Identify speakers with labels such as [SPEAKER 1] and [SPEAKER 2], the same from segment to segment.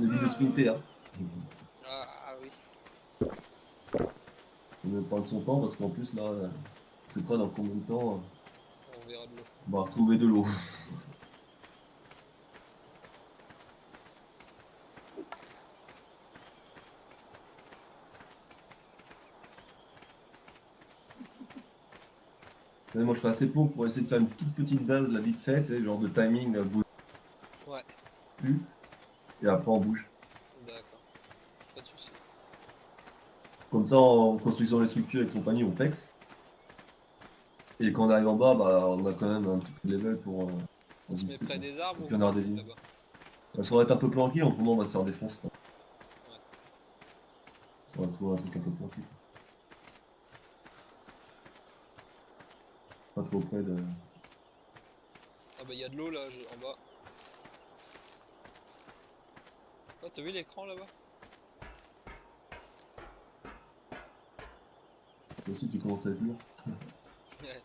[SPEAKER 1] évite de sprinter, hein.
[SPEAKER 2] Ah oui.
[SPEAKER 1] On va prendre son temps parce qu'en plus là, c'est pas dans combien de temps
[SPEAKER 2] On verra de l'eau.
[SPEAKER 1] on va retrouver de l'eau. Mais moi je serais assez pour essayer de faire une toute petite base là vite faite, genre de timing, là, bouge
[SPEAKER 2] Ouais,
[SPEAKER 1] plus, et après on bouge.
[SPEAKER 2] d'accord. Pas de soucis.
[SPEAKER 1] Comme ça, en construisant les structures et compagnie, on pex. Et quand on arrive en bas, bah, on a quand même un petit peu de level pour
[SPEAKER 2] On se met
[SPEAKER 1] visser,
[SPEAKER 2] près
[SPEAKER 1] quoi.
[SPEAKER 2] des
[SPEAKER 1] Et
[SPEAKER 2] arbres
[SPEAKER 1] puis on a des
[SPEAKER 2] ou
[SPEAKER 1] îles.
[SPEAKER 2] là-bas? Comme
[SPEAKER 1] Bah,
[SPEAKER 2] ça
[SPEAKER 1] faudrait
[SPEAKER 2] on
[SPEAKER 1] être un
[SPEAKER 2] peut...
[SPEAKER 1] peu planqué, autrement on va se faire défoncer, quoi.
[SPEAKER 2] Ouais.
[SPEAKER 1] On va trouver un truc un peu planqué, quoi. Pas trop près de.
[SPEAKER 2] Ah bah il y a de l'eau là, en bas. Oh, t'as vu l'écran là-bas?
[SPEAKER 1] Toi aussi, tu commences à être lourd.
[SPEAKER 2] Ouais.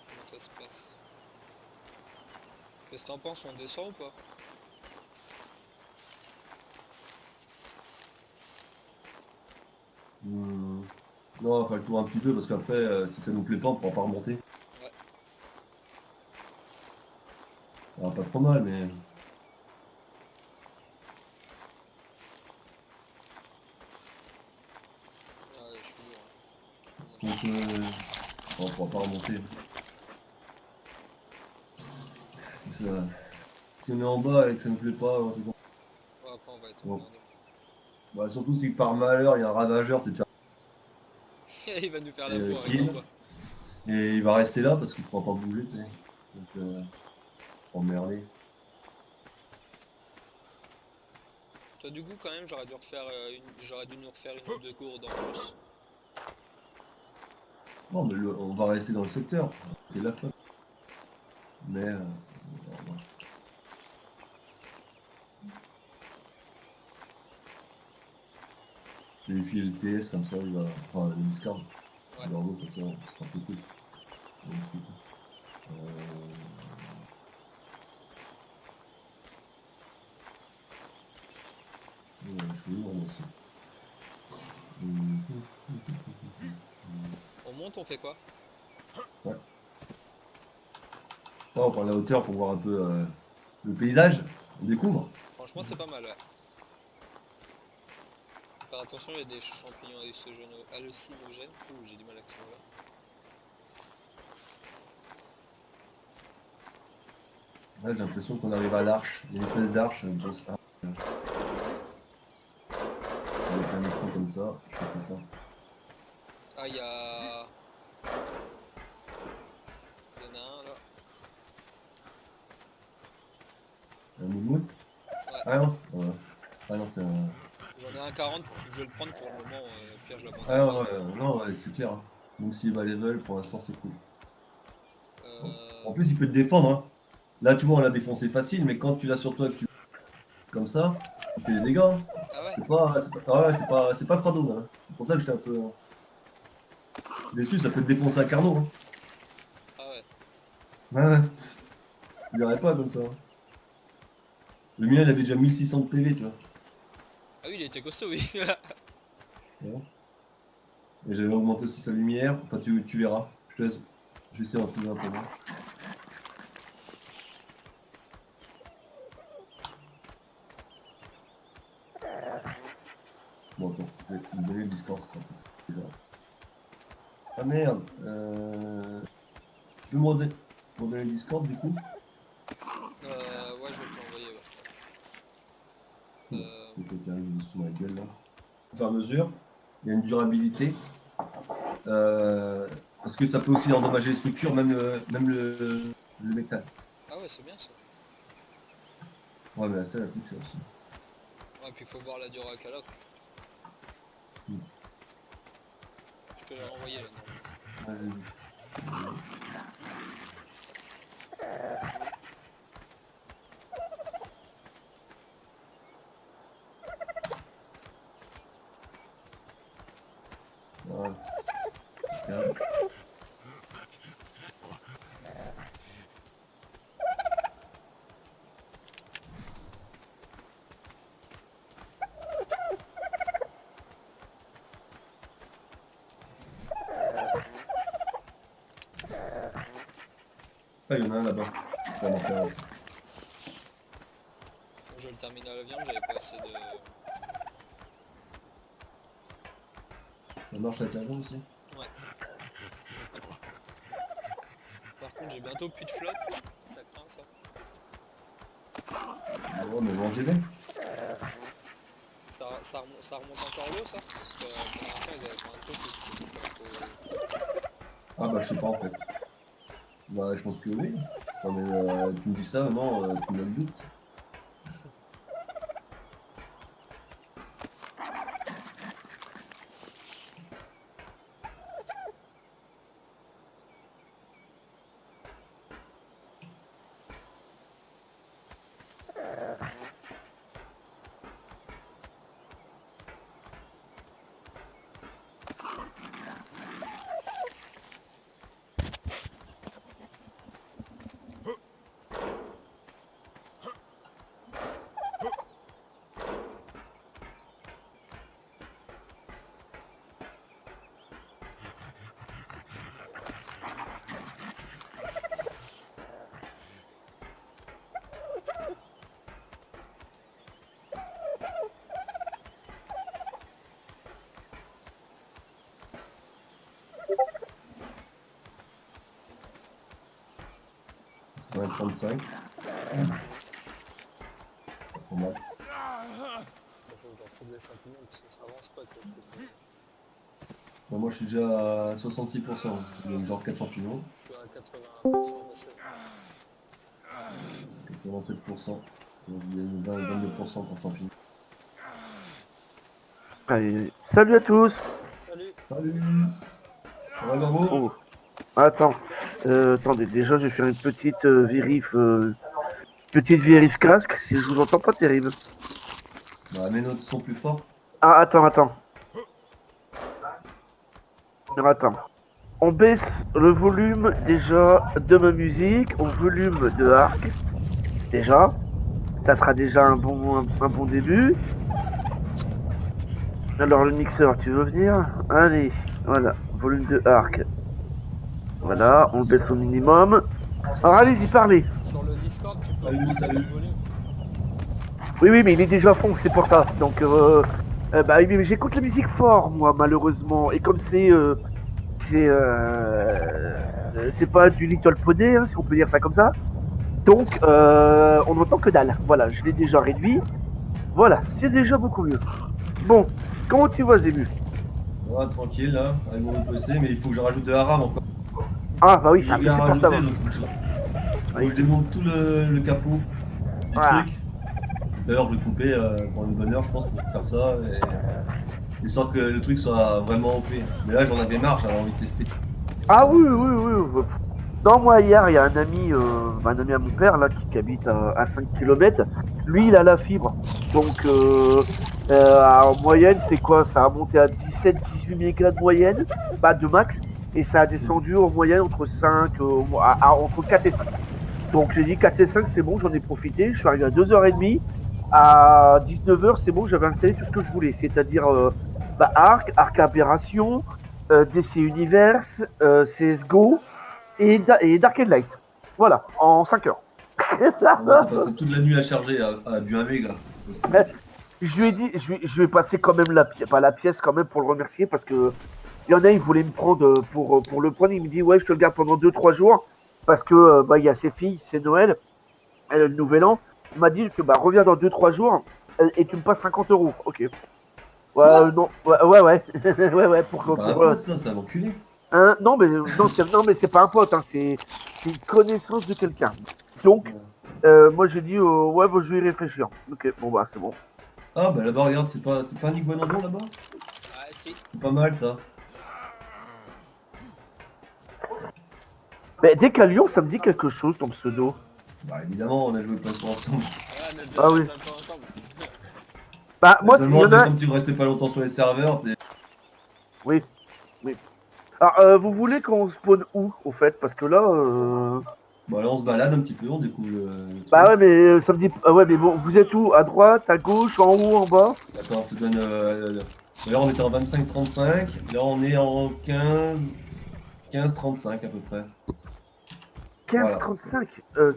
[SPEAKER 2] Comment ça se passe? Qu'est-ce que t'en penses? On descend ou pas?
[SPEAKER 1] Non, on va faire le tour un petit peu parce qu'après, si ça nous plaît pas, on pourra pas remonter.
[SPEAKER 2] Ouais.
[SPEAKER 1] Ça va pas trop mal, mais.
[SPEAKER 2] Ah ouais, je suis lourd, hein.
[SPEAKER 1] Ce
[SPEAKER 2] Franchement,
[SPEAKER 1] qu'on peut. On pourra pas remonter. Si, ça... si on est en bas et que ça nous plaît pas, c'est bon.
[SPEAKER 2] ouais, après on va être
[SPEAKER 1] Bon.
[SPEAKER 2] emmerdé.
[SPEAKER 1] Bah, surtout si par malheur il y a un ravageur, c'est de
[SPEAKER 2] Il va nous faire la
[SPEAKER 1] faire
[SPEAKER 2] peau avec en
[SPEAKER 1] kill.
[SPEAKER 2] bas.
[SPEAKER 1] Et il va rester là parce qu'il pourra pas bouger, tu sais. Donc, s'emmerder.
[SPEAKER 2] Toi du coup quand même j'aurais dû refaire j'aurais dû nous refaire une ou deux gourdes en plus.
[SPEAKER 1] Non, mais on va rester dans le secteur. C'est la flotte. Mais. Voilà. Je vais lui filer le TS comme ça, il va. Enfin, le discard.
[SPEAKER 2] Ouais.
[SPEAKER 1] Il va en haut comme ça, ce sera plus cool. On va discuter. Euh... je suis où, moi aussi.
[SPEAKER 2] On monte, on fait quoi?
[SPEAKER 1] Ouais. Là, on prend la hauteur pour voir un peu le paysage. On découvre.
[SPEAKER 2] Franchement c'est pas mal, ouais. Faire attention, il y a des champignons hallucinogènes. Ouh, j'ai du mal avec ce mot-là.
[SPEAKER 1] Là, j'ai l'impression qu'on arrive à l'arche. Il y a une espèce d'arche, une grosse arche. Avec un écran comme ça. Je crois que c'est ça.
[SPEAKER 2] Ah, il y a... Il y en a un là.
[SPEAKER 1] Un moumoute.
[SPEAKER 2] Ouais.
[SPEAKER 1] Ah non. Ah non, c'est un.
[SPEAKER 2] J'en ai un 40, je vais le prendre pour le moment, pire je
[SPEAKER 1] Ah
[SPEAKER 2] l'abandonnerai.
[SPEAKER 1] non, ouais, non, ouais, c'est clair, hein. Même s'il va level, pour l'instant, c'est cool. En
[SPEAKER 2] Euh...
[SPEAKER 1] plus, il peut te défendre, hein. Là, tu vois, on l'a défoncé facile, mais quand tu l'as sur toi, que tu comme ça, il fait des dégâts, hein.
[SPEAKER 2] Ah ouais?
[SPEAKER 1] C'est pas crado, hein. C'est pour ça que j'étais un peu déçu, ça peut te défoncer un carnot, hein.
[SPEAKER 2] Ah ouais.
[SPEAKER 1] Ouais, ouais, je dirais pas comme ça, hein. Le mien, il avait déjà 1600 de PV, tu vois.
[SPEAKER 2] Ah oui, il était costaud, oui.
[SPEAKER 1] Ouais. Et j'avais augmenté aussi sa lumière. Enfin, tu verras. Je te laisse. Je vais essayer d'en trouver un peu. Bon, attends, je vais me donner le Discord, ça sera plus déjà. Ah merde. Tu peux me redonner le Discord du coup?
[SPEAKER 2] Ouais, je vais te l'envoyer, ouais.
[SPEAKER 1] Bon,
[SPEAKER 2] Euh...
[SPEAKER 1] c'est quoi qui arrive sous ma gueule là? Au fur et à mesure, il y a une durabilité. Parce que ça peut aussi endommager les structures, le métal.
[SPEAKER 2] Ah ouais, c'est bien ça.
[SPEAKER 1] Ouais, mais la selle applique ça aussi.
[SPEAKER 2] Ouais, puis il faut voir la dura qu'elle a, quoi.
[SPEAKER 1] Hmm.
[SPEAKER 2] Je te l'ai renvoyé là, normalement.
[SPEAKER 1] Ouais, j'ai vu. Voilà. Calme. Ah, il y en a un là-bas. Je vais en faire aussi.
[SPEAKER 2] J'ai le terminal à viande, j'avais pas assez de...
[SPEAKER 1] Ça marche avec la viande aussi.
[SPEAKER 2] Ouais. Par contre, j'ai bientôt plus de flotte. Ça craint ça.
[SPEAKER 1] Oh, mais mangez-les.
[SPEAKER 2] Ça remonte encore l'eau ça? Parce que pour l'instant, ils avaient fait un truc où c'était pas trop...
[SPEAKER 1] Ah, bah, je sais pas en fait. Bah, je pense que oui. Non, mais tu me dis ça, non, tu me le doutes. Ouais, 35. Pas trop mal.
[SPEAKER 2] Faut que je retrouve des champignons parce que ça avance pas avec le truc.
[SPEAKER 1] Bah, moi, je suis déjà à 66%. Donc, genre 4 champignons.
[SPEAKER 2] Je suis à 80%, bah c'est bon.
[SPEAKER 1] 87%. Donc, il y a 22% pour champignons.
[SPEAKER 3] Allez, salut à tous.
[SPEAKER 2] Salut!
[SPEAKER 1] Salut! Ça va, Gorgo?
[SPEAKER 3] Oh, attends. Attendez, déjà, je vais faire une petite vérif casque, si je vous entends pas terrible.
[SPEAKER 1] Bah, mes notes sont plus fortes.
[SPEAKER 3] Ah, attends. Alors, attends. On baisse le volume déjà de ma musique au volume de Arc. Déjà. Ça sera déjà un bon début. Alors, le mixeur, tu veux venir? Allez, voilà. Volume de Arc. Voilà, on baisse au minimum. Alors, allez-y, parlez.
[SPEAKER 2] Sur le Discord, tu peux
[SPEAKER 1] Salut,
[SPEAKER 2] augmenter
[SPEAKER 1] salut.
[SPEAKER 2] le volume.
[SPEAKER 3] Oui, mais il est déjà à fond, c'est pour ça. Donc, bah, oui, mais j'écoute la musique fort, moi, malheureusement. Et comme c'est pas du Little Poney, hein, si on peut dire ça comme ça. Donc, on n'entend que dalle. Voilà, je l'ai déjà réduit. Voilà, c'est déjà beaucoup mieux. Bon, comment tu vas, Zébu?
[SPEAKER 1] Ouais, tranquille, là, avec mon PC, mais il faut que je rajoute de la RAM encore.
[SPEAKER 3] Ah, bah oui,
[SPEAKER 1] J'ai
[SPEAKER 3] ça, mais
[SPEAKER 1] à
[SPEAKER 3] c'est pour
[SPEAKER 1] rajouter,
[SPEAKER 3] ça.
[SPEAKER 1] donc faut que je démonte tout le capot du
[SPEAKER 3] Voilà.
[SPEAKER 1] truc. D'ailleurs, je vais couper pour une bonne heure, je pense, pour faire ça, histoire que le truc soit vraiment OP. Mais là, j'en avais marre, j'avais envie de tester.
[SPEAKER 3] Ah oui. Non, moi, hier, il y a un ami à mon père, là, qui habite à 5 km. Lui, il a la fibre. Donc, en moyenne, c'est quoi? Ça a monté à 17-18 mégas de moyenne, pas de max. Et ça a descendu en moyenne entre 5, entre 4 et 5. Donc, j'ai dit 4 et 5, c'est bon, j'en ai profité. Je suis arrivé à 2h30. À 19h, c'est bon, j'avais installé tout ce que je voulais. C'est-à-dire Arc Aberration, DC Universe, CSGO et Dark and Light. Voilà, en 5 heures.
[SPEAKER 1] On a passé toute la nuit à charger à du 1 méga.
[SPEAKER 3] Je lui ai dit, je vais passer quand même pas la pièce quand même pour le remercier parce que il y en a, il voulait me prendre pour le prendre. Il me dit, ouais, je te le garde pendant 2-3 jours parce que il y a ses filles, c'est Noël, elle a le nouvel an. Il m'a dit que reviens dans 2-3 jours et tu me passes 50 €. Ok. Ouais, non, ouais, ouais,
[SPEAKER 1] C'est pas un pote, ça, c'est un enculé.
[SPEAKER 3] non, mais c'est pas un pote, hein, c'est une connaissance de quelqu'un. Donc, moi j'ai dit, ouais, je vais y réfléchir. Ok, bon bah c'est bon.
[SPEAKER 1] Ah, bah là-bas, regarde, c'est pas un iguanodon là-bas?
[SPEAKER 2] Ah, si.
[SPEAKER 1] C'est pas mal ça.
[SPEAKER 3] Mais dès qu'à Lyon, ça me dit quelque chose ton pseudo.
[SPEAKER 1] Bah évidemment, on a joué plein de fois ensemble.
[SPEAKER 2] Ouais, on a déjà
[SPEAKER 3] Ah
[SPEAKER 2] joué
[SPEAKER 3] oui.
[SPEAKER 2] plein de fois ensemble.
[SPEAKER 3] Bah,
[SPEAKER 1] Mais
[SPEAKER 3] moi,
[SPEAKER 1] seulement,
[SPEAKER 3] il y en a.
[SPEAKER 1] comme tu restais pas longtemps sur les serveurs,
[SPEAKER 3] Oui. Alors, vous voulez qu'on spawn où, au fait? Parce que là.
[SPEAKER 1] bah là on se balade un petit peu, on découvre le
[SPEAKER 3] Bah
[SPEAKER 1] truc.
[SPEAKER 3] ouais, mais ça me dit. Ah ouais, mais bon, vous êtes où? À droite, à gauche, en haut, en bas?
[SPEAKER 1] D'accord, je te donne. Là on était en 25-35, là on est en 15-35 à peu près. Voilà,
[SPEAKER 3] 15,35.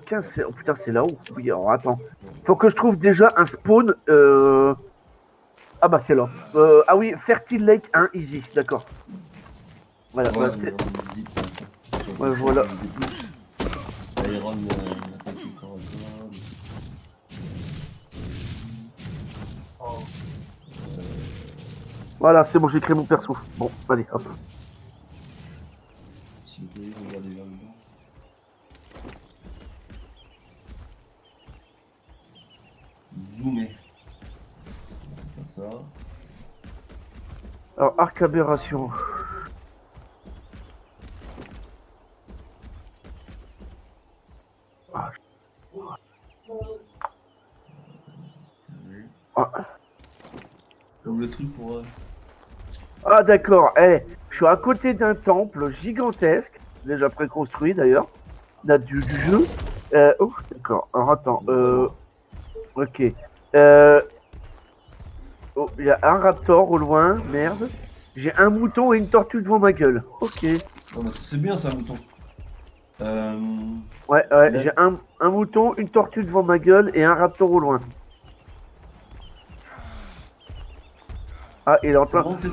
[SPEAKER 3] 15, oh putain, c'est là-haut. Oui, alors attends. Faut que je trouve déjà un spawn. Ah bah c'est là. Ah oui, Fertile Lake 1 easy, d'accord. Voilà,
[SPEAKER 1] Ouais,
[SPEAKER 3] bah,
[SPEAKER 1] on est easy pour l'instant. Sur
[SPEAKER 3] ouais,
[SPEAKER 1] le
[SPEAKER 3] voilà.
[SPEAKER 1] champ, des push. Iron, attaque du corps à corps.
[SPEAKER 3] Voilà, c'est bon, j'ai créé mon perso. Bon, allez, hop.
[SPEAKER 1] Tirer, regarder vers le bas. Zoomer. Pas ça.
[SPEAKER 3] Alors, arc aberration. Ah, ah.
[SPEAKER 1] Comme le truc pour.
[SPEAKER 3] Ah, d'accord. Eh, je suis à côté d'un temple gigantesque, déjà préconstruit d'ailleurs, date du jeu. Oh, d'accord. Alors attends. Ok. Oh, il y a un raptor au loin, merde. J'ai un mouton et une tortue devant ma gueule. Ok.
[SPEAKER 1] Oh, bah, c'est bien ça, mouton.
[SPEAKER 3] Ouais, ouais,
[SPEAKER 1] Là,
[SPEAKER 3] j'ai un mouton, une tortue devant ma gueule et un raptor au loin. Ah, il est en train.
[SPEAKER 1] comment on fait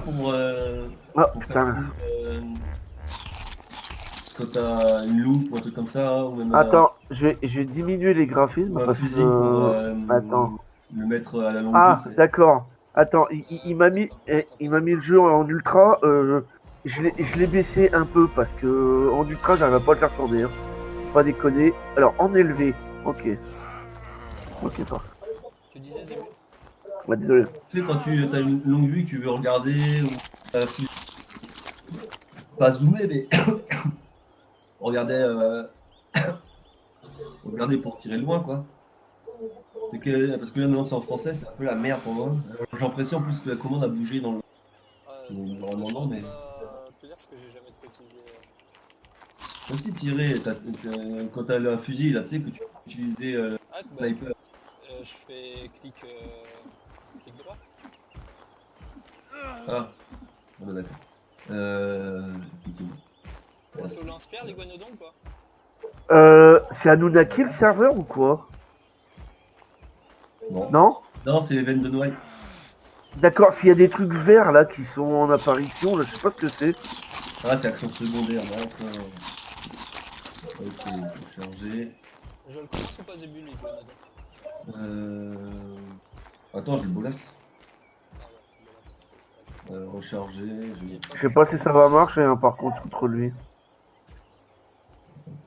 [SPEAKER 3] Ah,
[SPEAKER 1] pour faire
[SPEAKER 3] putain.
[SPEAKER 1] quand t'as une loupe ou un truc comme ça, ou même
[SPEAKER 3] Attends, je vais diminuer les graphismes
[SPEAKER 1] ou un
[SPEAKER 3] parce
[SPEAKER 1] fusil pour
[SPEAKER 3] que. Attends.
[SPEAKER 1] le mettre à la longue vue,
[SPEAKER 3] Ah,
[SPEAKER 1] c'est.
[SPEAKER 3] d'accord. Attends, il m'a mis,
[SPEAKER 2] J'attends
[SPEAKER 3] il
[SPEAKER 2] pas ça.
[SPEAKER 3] m'a mis le jeu en ultra. Je l'ai baissé un peu parce que en ultra, j'arrive pas à le faire tourner. Hein. Pas déconner. Alors, en élevé. Ok. Ok, parfait.
[SPEAKER 2] Tu disais Zébul?
[SPEAKER 3] Ouais, désolé.
[SPEAKER 1] Tu sais, quand tu as une longue vue, que tu veux regarder, ou t'as pas zoomer, mais regarder, regarder pour tirer loin, quoi. C'est que, parce que là, maintenant que c'est en français, c'est un peu la merde pour moi. J'ai l'impression en plus que la commande a bougé dans le.
[SPEAKER 2] Bah, ça,
[SPEAKER 1] Normalement,
[SPEAKER 2] je
[SPEAKER 1] non,
[SPEAKER 2] saurais
[SPEAKER 1] mais.
[SPEAKER 2] pas te dire parce que j'ai jamais trop utilisé.
[SPEAKER 1] Aussi tirer, quand t'as un fusil, là, tu sais, que tu peux utiliser le
[SPEAKER 2] Ah, bah,
[SPEAKER 1] sniper.
[SPEAKER 2] je fais clic droit.
[SPEAKER 1] Ah, ah bah, d'accord. Effectivement.
[SPEAKER 2] On
[SPEAKER 1] Ah,
[SPEAKER 2] fait au lance-pierre, les guanodons ou pas?
[SPEAKER 3] C'est Anunnaki le serveur ou quoi?
[SPEAKER 1] non.
[SPEAKER 3] Non?
[SPEAKER 1] Non, c'est les veines de Noël.
[SPEAKER 3] D'accord, s'il y a des trucs verts là qui sont en apparition, là, je sais pas ce que c'est.
[SPEAKER 1] Ah, c'est action secondaire, d'accord. Ok, charger.
[SPEAKER 2] Je le commence ou pas Zébul, les guanodons?
[SPEAKER 1] Euh... Attends, j'ai le bolas.
[SPEAKER 2] Ah ouais, bah là, c'est pas
[SPEAKER 1] Recharger, je vais
[SPEAKER 3] Je sais pas si ça va marcher hein, par contre contre lui.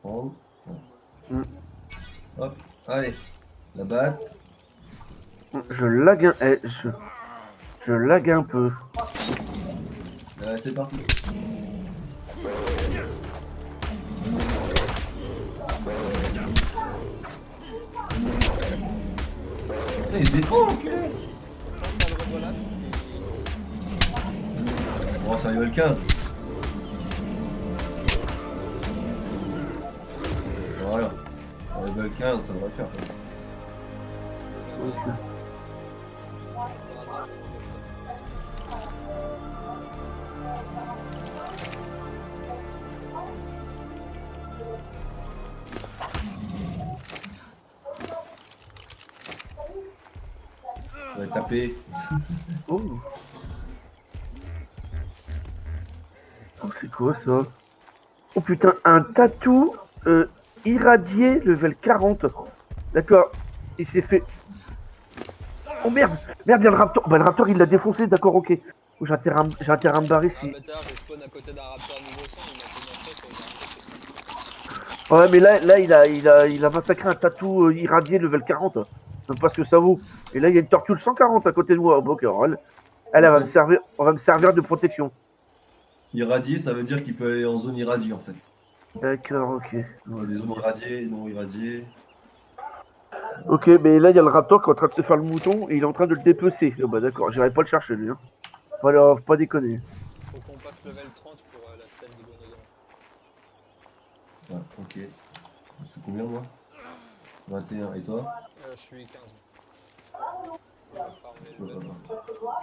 [SPEAKER 1] prendre.
[SPEAKER 3] Mm.
[SPEAKER 1] Hop, allez, la batte.
[SPEAKER 3] Je lag un, je lag un peu.
[SPEAKER 1] C'est parti. Putain, il se défend, l'enculé.
[SPEAKER 2] Quand ça le rebolasse,
[SPEAKER 1] Bon, c'est un level 15. Voilà. Un level 15, ça devrait le faire. Quoi.
[SPEAKER 3] Ok.
[SPEAKER 2] par hasard, j'ai mangé
[SPEAKER 1] On va taper.
[SPEAKER 3] Oh. Oh, c'est quoi ça? Oh putain, un tatou irradié level 40. D'accord, il s'est fait. Oh merde, merde, il y a le raptor. Bah le raptor il l'a défoncé, d'accord, ok. Oh, j'ai intérêt à me barrer
[SPEAKER 2] Ah
[SPEAKER 3] si.
[SPEAKER 2] bâtard, je spawn à côté d'un raptor niveau 100, il m'a fait un truc,
[SPEAKER 3] Ouais, mais là il a massacré un tatou irradié level 40. Je sais pas ce que ça vaut. Et là, il y a une tortue 140 à côté de moi. Bon, ok, alors elle
[SPEAKER 1] En
[SPEAKER 3] va me
[SPEAKER 1] fait,
[SPEAKER 3] servir, on va me servir de protection.
[SPEAKER 1] irradié, ça veut dire qu'il peut aller en zone irradiée, en fait.
[SPEAKER 3] D'accord, ok.
[SPEAKER 1] Il y a des zones irradiées, non irradiées.
[SPEAKER 3] Ok, mais là, il y a le raptor qui est en train de se faire le mouton et il est en train de le dépecer. Oh, bah d'accord, j'irai pas le chercher lui. Hein. Pas déconner.
[SPEAKER 2] faut qu'on passe level 30 pour la scène des guanodons.
[SPEAKER 1] Ouais, ok. Je suis combien, moi 21. Et toi
[SPEAKER 2] Je suis 15. Je vais farmer le level.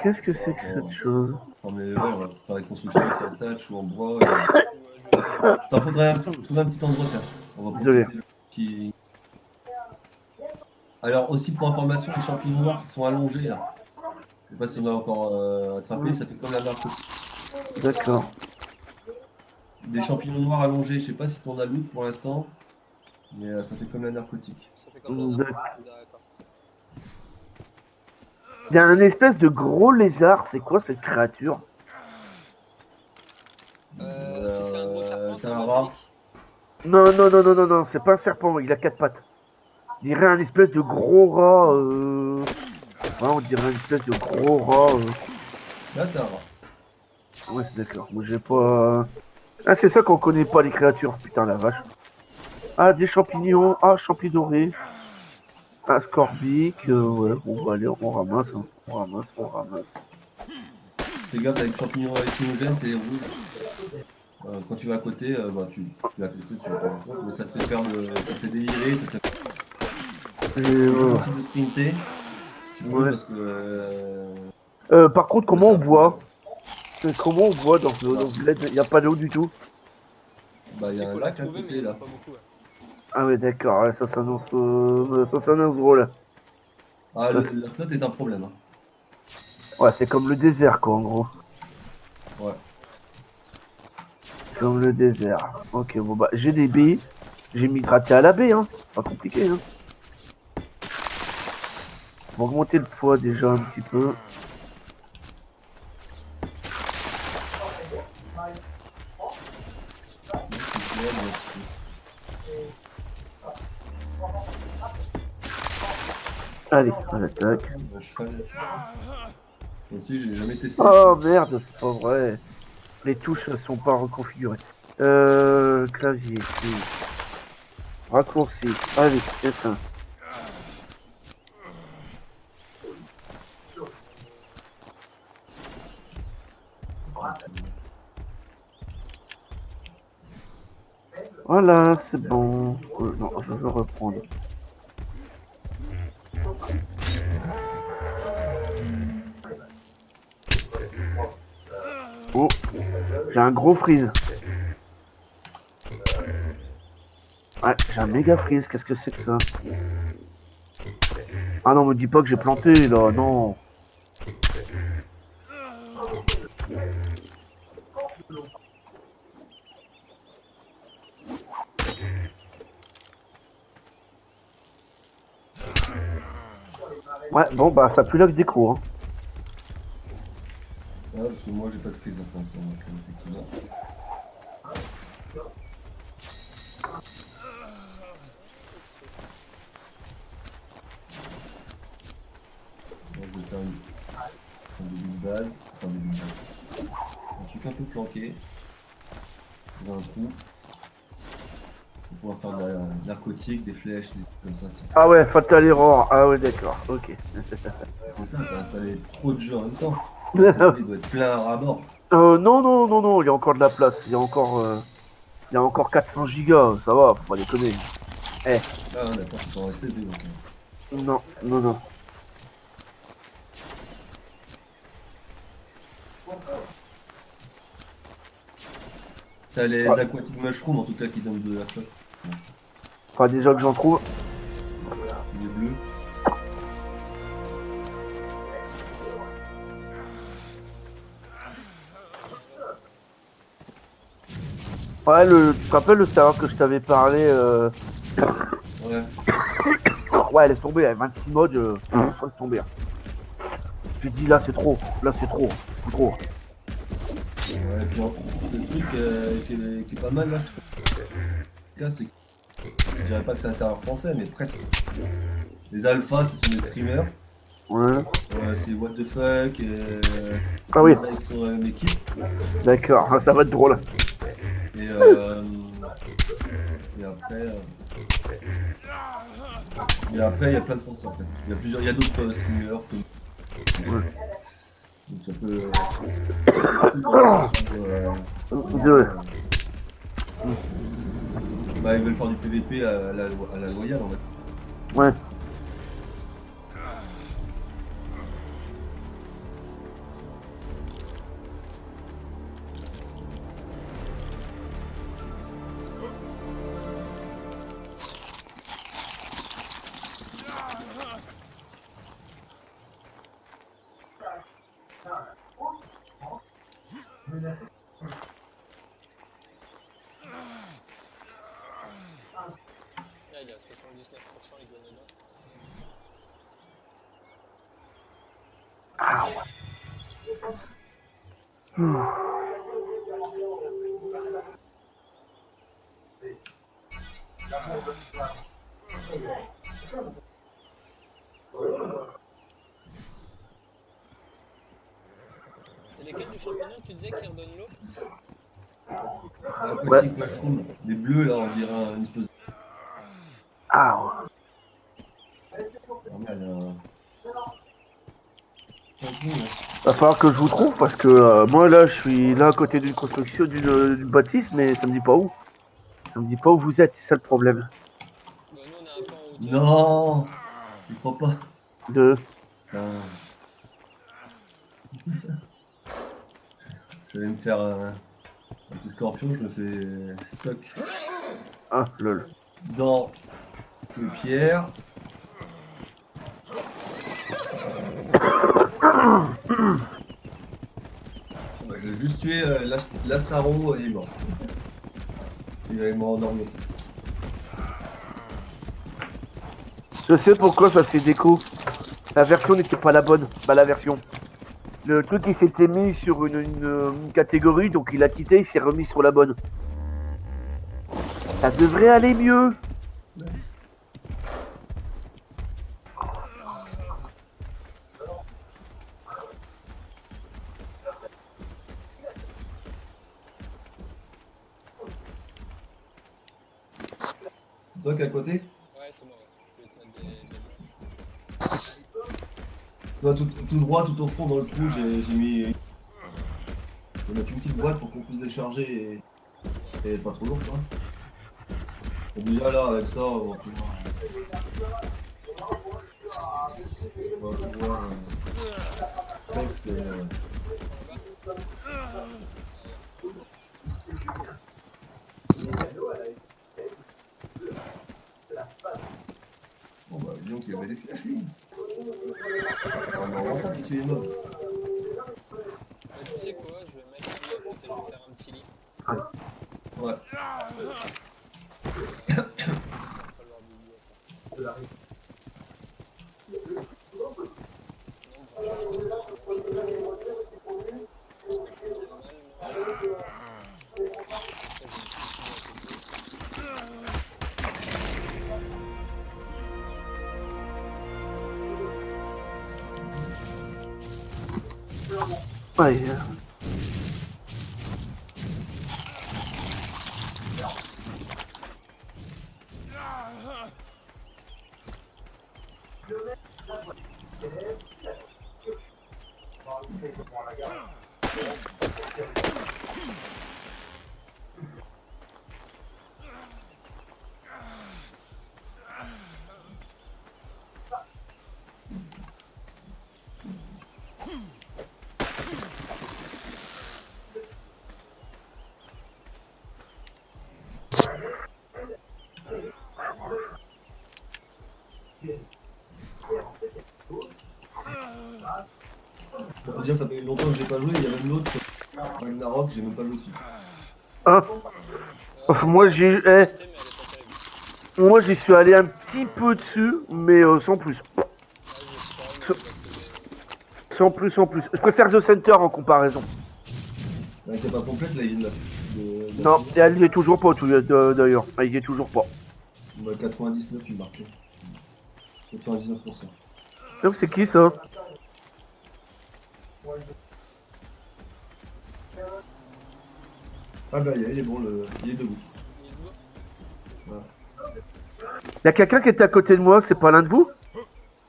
[SPEAKER 3] Qu'est-ce que c'est que cette chose?
[SPEAKER 1] Farmer le level, on va faire la construction sans touch ou en bois.
[SPEAKER 2] Ouais, je vais faire
[SPEAKER 1] T'en faudrait trouver un petit endroit, tiens. On va
[SPEAKER 3] Désolé.
[SPEAKER 1] profiter qui. Alors aussi pour information, les champignons noirs qui sont allongés là. Je sais pas si on a encore attrapé, ça fait comme la narcotique.
[SPEAKER 3] D'accord.
[SPEAKER 1] Des champignons noirs allongés, je sais pas si t'en as loot pour l'instant, mais ça fait comme la narcotique.
[SPEAKER 2] Ça fait comme la
[SPEAKER 3] D'accord.
[SPEAKER 2] D'accord.
[SPEAKER 3] Il y a un espèce de gros lézard, c'est quoi cette créature?
[SPEAKER 2] Si c'est un gros serpent,
[SPEAKER 1] c'est
[SPEAKER 2] c'est un
[SPEAKER 1] un rat.
[SPEAKER 2] basilic.
[SPEAKER 3] Non, non, non, non, non, non, c'est pas un serpent, il a 4 pattes. On dirait un espèce de gros rat. Ouais, on dirait une espèce de gros rat.
[SPEAKER 1] Là, c'est un rat.
[SPEAKER 3] Ouais, d'accord. Moi, j'ai pas. Ah, c'est ça qu'on connaît pas les créatures. Putain, la vache. Ah, des champignons. Ah, champi doré. Un scorbic. Ouais, bon, bah, allez, on ramasse. Hein. On ramasse, on ramasse.
[SPEAKER 1] Fais gaffe avec champignons hallucinogènes, c'est rouge. Quand tu vas à côté, bah, tu vas tester, tu vas te rendre compte, mais ça te fait perdre, ça te fait délirer, ça te fait aussi de sprinter. Tu peux
[SPEAKER 3] Ouais.
[SPEAKER 1] parce que.
[SPEAKER 3] Par contre, comment on boit? Comment on boit dans ce bled? Il n'y a pas d'eau du tout?
[SPEAKER 1] Bah, il y
[SPEAKER 2] Il
[SPEAKER 1] a un
[SPEAKER 2] faut la
[SPEAKER 1] lac à
[SPEAKER 2] trouver, mais
[SPEAKER 1] côté
[SPEAKER 2] il n'y en a
[SPEAKER 1] là.
[SPEAKER 2] pas beaucoup. Ouais.
[SPEAKER 3] Ah, ouais, d'accord. Ouais, ça s'annonce drôle.
[SPEAKER 1] Ah,
[SPEAKER 3] Ça,
[SPEAKER 1] la flotte est un problème. Hein.
[SPEAKER 3] ouais, c'est comme le désert, quoi, en gros.
[SPEAKER 1] Ouais.
[SPEAKER 3] Comme le désert. Ok, bon, bah, j'ai des billes. J'ai m'hydraté à la baie, hein. Pas compliqué, hein. On va augmenter le poids déjà un petit peu. Allez, on attaque.
[SPEAKER 1] Un cheval. Moi aussi, j'ai jamais testé.
[SPEAKER 3] Oh merde, c'est pas vrai. Les touches sont pas reconfigurées. Clavier, oui. Raccourci. Allez, c'est ça. Voilà, c'est bon. Non, je veux reprendre. Oh, j'ai un gros freeze. Ouais, j'ai un méga freeze. Qu'est-ce que c'est que ça? Ah non, me dis pas que j'ai planté là, non. Ouais, bon, bah ça pue là que des coups. Hein.
[SPEAKER 1] Ouais, parce que moi, j'ai pas de freeze pour l'instant, donc effectivement. Donc, je vais faire un début de base. Enfin, un début de base. Un truc un peu planqué. Dans un trou. Pour pouvoir faire de la narcotique, des flèches, des trucs comme ça. Tiens.
[SPEAKER 3] Ah ouais, Fatal Error. Ah ouais, d'accord, ok.
[SPEAKER 1] C'est ça, t'as installé trop de jeux en même temps. Le CD doit être plein à ras-bord.
[SPEAKER 3] Non, non, non, non, il y a encore de la place. Il y a encore 400 gigas, ça va, faut pas déconner. Eh,
[SPEAKER 1] Ah, d'accord, c'est en SSD donc.
[SPEAKER 3] non, non, non.
[SPEAKER 1] T'as les
[SPEAKER 3] Ouais.
[SPEAKER 1] aquatic mushrooms en tout cas qui donnent de la flotte.
[SPEAKER 3] Enfin, déjà que j'en trouve.
[SPEAKER 1] Les bleus.
[SPEAKER 3] Ouais, tu te rappelles le serveur que je t'avais parlé
[SPEAKER 1] Ouais.
[SPEAKER 3] Ouais, laisse tomber, avec 26 modes, laisse tomber. J'ai dit là c'est trop, c'est trop.
[SPEAKER 1] Ouais, et puis le truc qui est pas mal là, je trouve, c'est que je dirais pas que c'est un serveur français, mais presque. Les alphas, ce sont des streamers.
[SPEAKER 3] Ouais.
[SPEAKER 1] C'est what the fuck.
[SPEAKER 3] Ah oui,
[SPEAKER 1] Avec son équipe.
[SPEAKER 3] d'accord, ça va être drôle.
[SPEAKER 1] Et, et après. Et après, il y a plein de Français en fait. Il y a d'autres streamers.
[SPEAKER 3] Ouais.
[SPEAKER 1] Donc ça peut. Bah, ils veulent faire du PVP à la loyale en fait.
[SPEAKER 3] Ouais.
[SPEAKER 2] Là, il est à 79%, il donne là. C'est lesquels du champignon que tu disais qui redonnent l'eau?
[SPEAKER 1] Aquatic mushroom, les bleus là, on dirait une espèce de.
[SPEAKER 3] Ah,
[SPEAKER 1] Oh merde, il y a un. C'est un con, là.
[SPEAKER 3] va falloir que je vous trouve parce que moi là je suis là à côté d'une construction d'une bâtisse mais ça me dit pas où. Ça me dit pas où vous êtes, c'est ça le problème.
[SPEAKER 2] Bah, nous, on est un peu en hauteur.
[SPEAKER 1] Non, je crois pas.
[SPEAKER 3] De...
[SPEAKER 1] Putain. Je vais me faire un petit scorpion, je me fais stock
[SPEAKER 3] Ah, lol.
[SPEAKER 1] dans le pierre. Bah, je vais juste tuer l'Astaro et il est mort. Il va m'endormir.
[SPEAKER 3] Je sais pourquoi ça s'est déco. La version n'était pas la bonne, pas la version. Le truc il s'était mis sur une catégorie donc il a quitté, il s'est remis sur la bonne. Ça devrait aller mieux.
[SPEAKER 1] C'est toi qui es à côté?
[SPEAKER 2] Ouais, c'est moi, ouais. Je vais te mettre des blanches.
[SPEAKER 1] Toi, tout droit, tout au fond dans le trou, j'ai mis. Je vais mettre une petite boîte pour qu'on puisse décharger et pas trop lourd, quoi. Et déjà là, avec ça, on va pouvoir. On va pouvoir. Flex et. Bon bah, disons qu'il y avait des flèches, lui. On va en rentrer, tuer les mobs.
[SPEAKER 2] Bah, tu sais quoi, je vais mettre un lit à côté, je vais faire un petit lit.
[SPEAKER 1] Ouais.
[SPEAKER 2] Il va falloir du lit, attends. Non, bon, je cherche pas trop, parce que je suis normal, moi. Ça, j'ai une petite lit à côté.
[SPEAKER 3] Ouais.
[SPEAKER 1] On peut dire ça fait longtemps que j'ai pas joué, il y a même l'autre, Ragnarok, j'ai même pas joué dessus.
[SPEAKER 3] Hein moi j'ai
[SPEAKER 2] J'ai testé, mais elle est pas terrible.
[SPEAKER 3] moi j'y suis allé un petit peu dessus mais sans plus.
[SPEAKER 2] Là, je sais pas, mais
[SPEAKER 3] Sans plus, sans plus. Je préfère The Center en comparaison.
[SPEAKER 1] Elle était pas complète là, il vient de
[SPEAKER 3] Non, et elle y est toujours pas d'ailleurs. Elle y est toujours pas.
[SPEAKER 1] 99 il marquait. 99%.
[SPEAKER 3] Donc c'est qui ça?
[SPEAKER 1] Ah bah il est bon, il est debout.
[SPEAKER 2] il est debout.
[SPEAKER 1] Voilà.
[SPEAKER 3] Y'a quelqu'un qui était à côté de moi, c'est pas l'un de vous?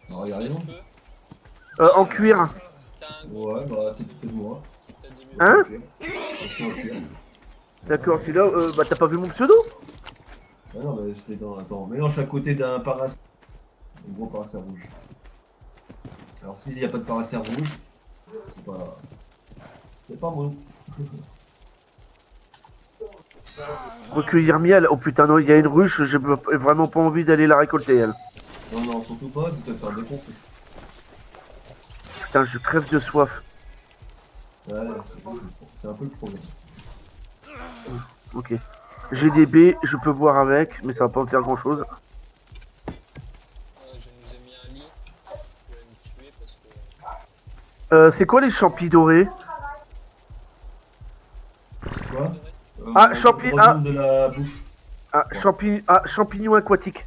[SPEAKER 1] Non, il y a
[SPEAKER 2] Ça
[SPEAKER 1] rien.
[SPEAKER 2] se peut.
[SPEAKER 3] En cuir.
[SPEAKER 2] T'as un gros.
[SPEAKER 1] Ouais, bah c'est peut-être moi.
[SPEAKER 2] C'est peut-être du mieux.
[SPEAKER 3] Hein?
[SPEAKER 1] Je suis en cuir.
[SPEAKER 3] D'accord, c'est là. Bah t'as pas vu mon pseudo?
[SPEAKER 1] Ah non, bah j'étais dans. Attends, mais non, je suis à côté d'un paracet. Un gros paracet rouge. Alors s'il n'y a pas de paracet rouge, c'est pas. C'est pas moi.
[SPEAKER 3] Recueillir miel. Oh putain, non, il y a une ruche, j'ai vraiment pas envie d'aller la récolter elle.
[SPEAKER 1] Non, non, surtout pas, tu vas te faire défoncer.
[SPEAKER 3] Putain, je crève de soif.
[SPEAKER 1] Ouais, c'est un peu le problème.
[SPEAKER 3] Ok. J'ai des baies, je peux boire avec, mais ça va pas me faire grand chose.
[SPEAKER 2] Je nous ai mis un lit. Je voulais me tuer parce que.
[SPEAKER 3] C'est quoi les champis dorés?
[SPEAKER 1] Quoi?
[SPEAKER 3] Ah,
[SPEAKER 1] Ça
[SPEAKER 3] champi-
[SPEAKER 1] te
[SPEAKER 3] ah.
[SPEAKER 1] redonne de la bouffe.
[SPEAKER 3] Champignons aquatiques.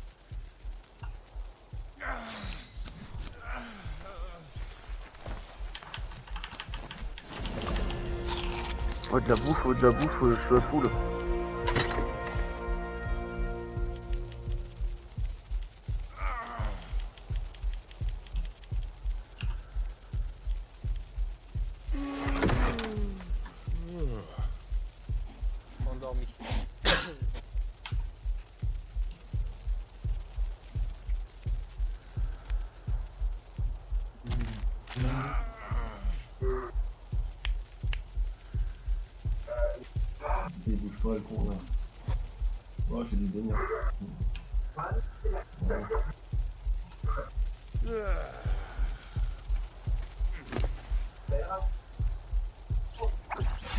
[SPEAKER 3] Oh, de la bouffe, je suis à full.
[SPEAKER 2] Endormi.
[SPEAKER 1] Il bouge pas le con là. Oh, j'ai des délires. Ouais.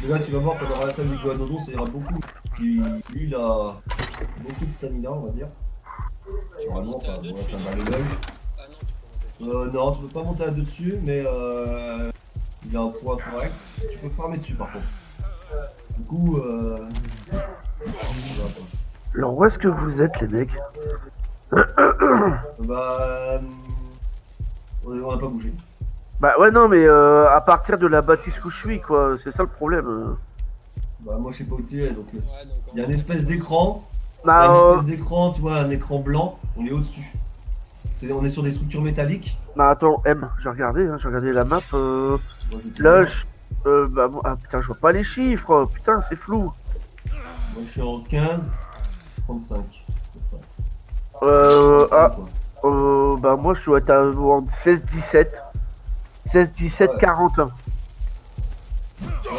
[SPEAKER 1] Mais là, tu vas voir, quand on aura la salle du Guanodon, ça ira beaucoup. Puis, lui, il a beaucoup de stamina, on va dire. Vraiment,
[SPEAKER 2] monter à
[SPEAKER 1] enfin,
[SPEAKER 2] deux
[SPEAKER 1] voilà,
[SPEAKER 2] dessus,
[SPEAKER 1] ça
[SPEAKER 2] non
[SPEAKER 1] va le level.
[SPEAKER 2] Ah non, tu peux monter dessus.
[SPEAKER 1] Non, tu peux pas monter à deux dessus, mais il a un poids correct. Tu peux farmer dessus par contre. Du coup, voilà, quoi.
[SPEAKER 3] Alors, où est-ce que vous êtes, les mecs?
[SPEAKER 1] Bah, on a pas bougé.
[SPEAKER 3] Bah ouais, non, mais à partir de la bâtisse où je suis, quoi, c'est ça le problème.
[SPEAKER 1] Bah, moi, je sais pas où tu es, donc
[SPEAKER 2] Ouais, donc
[SPEAKER 1] il y a une espèce d'écran. Il y
[SPEAKER 3] Bah,
[SPEAKER 1] a une espèce d'écran, tu vois, un écran blanc. On est au-dessus. On est sur des structures métalliques.
[SPEAKER 3] bah attends, j'ai regardé la map.
[SPEAKER 1] Moi, je te
[SPEAKER 3] Là,
[SPEAKER 1] dis,
[SPEAKER 3] bah, ah putain, je vois pas les chiffres, putain, c'est flou.
[SPEAKER 1] moi, je suis en 15, 35.
[SPEAKER 3] Euh,
[SPEAKER 1] 35,
[SPEAKER 3] ah,
[SPEAKER 1] quoi.
[SPEAKER 3] bah moi, je dois être en 16-17. 16-17,
[SPEAKER 1] Ouais.
[SPEAKER 3] 41.
[SPEAKER 1] Ah, bah,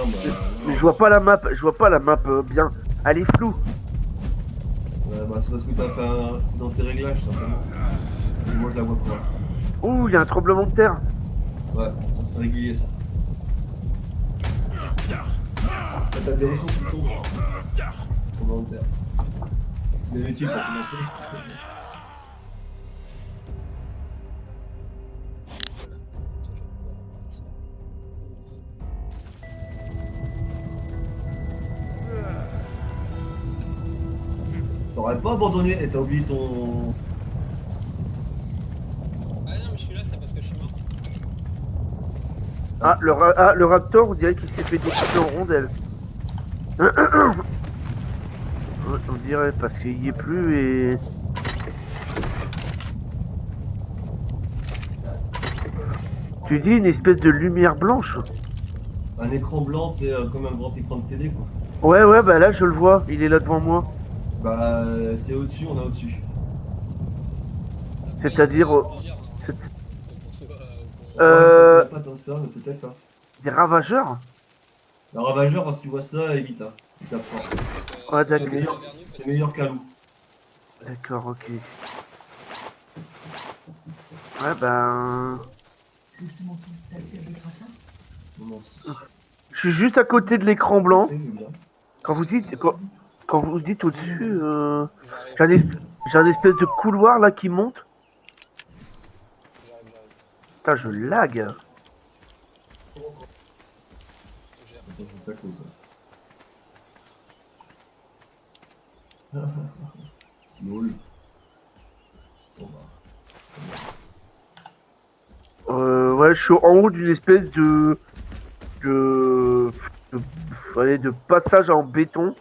[SPEAKER 3] Mais je vois pas la map, bien. Elle est floue.
[SPEAKER 1] ouais, bah, c'est parce que t'as fait un. C'est dans tes réglages, simplement. Et moi, je la vois pas.
[SPEAKER 3] Ouh, il y a un tremblement de terre.
[SPEAKER 1] Ouais, c'est régulier ça. Là, t'as des ressources qui tombent. Tremblement de terre. C'est bien utile pour commencer.
[SPEAKER 2] voilà. Ça, je vais pouvoir repartir.
[SPEAKER 1] T'aurais pas abandonné et t'as oublié ton.
[SPEAKER 2] Ah non, mais je suis là, c'est parce que je suis mort.
[SPEAKER 3] Le raptor, on dirait qu'il s'est fait découper en rondelles. Ouais, on dirait, parce qu'il y est plus et... Tu dis une espèce de lumière blanche?
[SPEAKER 1] Un écran blanc, c'est comme un grand écran de télé quoi.
[SPEAKER 3] Ouais, bah là je le vois, il est là devant moi.
[SPEAKER 1] Bah, c'est au-dessus, on est au-dessus.
[SPEAKER 2] Après,
[SPEAKER 3] C'est-à-dire,
[SPEAKER 2] il y en a plusieurs, non
[SPEAKER 3] c'est-
[SPEAKER 2] Faut qu'on soit au courant.
[SPEAKER 1] Ouais,
[SPEAKER 3] Euh,
[SPEAKER 1] je connais pas tant que ça, mais peut-être. Hein.
[SPEAKER 3] des ravageurs?
[SPEAKER 1] Le ravageur, si tu vois ça, évite. Hein. Il tape fort.
[SPEAKER 3] Ouais,
[SPEAKER 1] C'est
[SPEAKER 3] d'accord.
[SPEAKER 1] meilleur, c'est meilleur qu'un loup.
[SPEAKER 3] D'accord, ok. Ouais, ben...
[SPEAKER 1] Non, non, c'est-
[SPEAKER 3] Je suis juste à côté de l'écran blanc.
[SPEAKER 1] je veux bien.
[SPEAKER 3] Quand vous dites, quand vous dites au-dessus,
[SPEAKER 2] J'arrive,
[SPEAKER 3] j'ai un espèce de couloir là qui monte.
[SPEAKER 2] j'arrive.
[SPEAKER 3] Putain, je lag.
[SPEAKER 2] Je gère.
[SPEAKER 1] Ça, c'est pas cool ça. Lol. Bon, bah.
[SPEAKER 3] Ouais, je suis en haut d'une espèce de, allez, de passage en béton.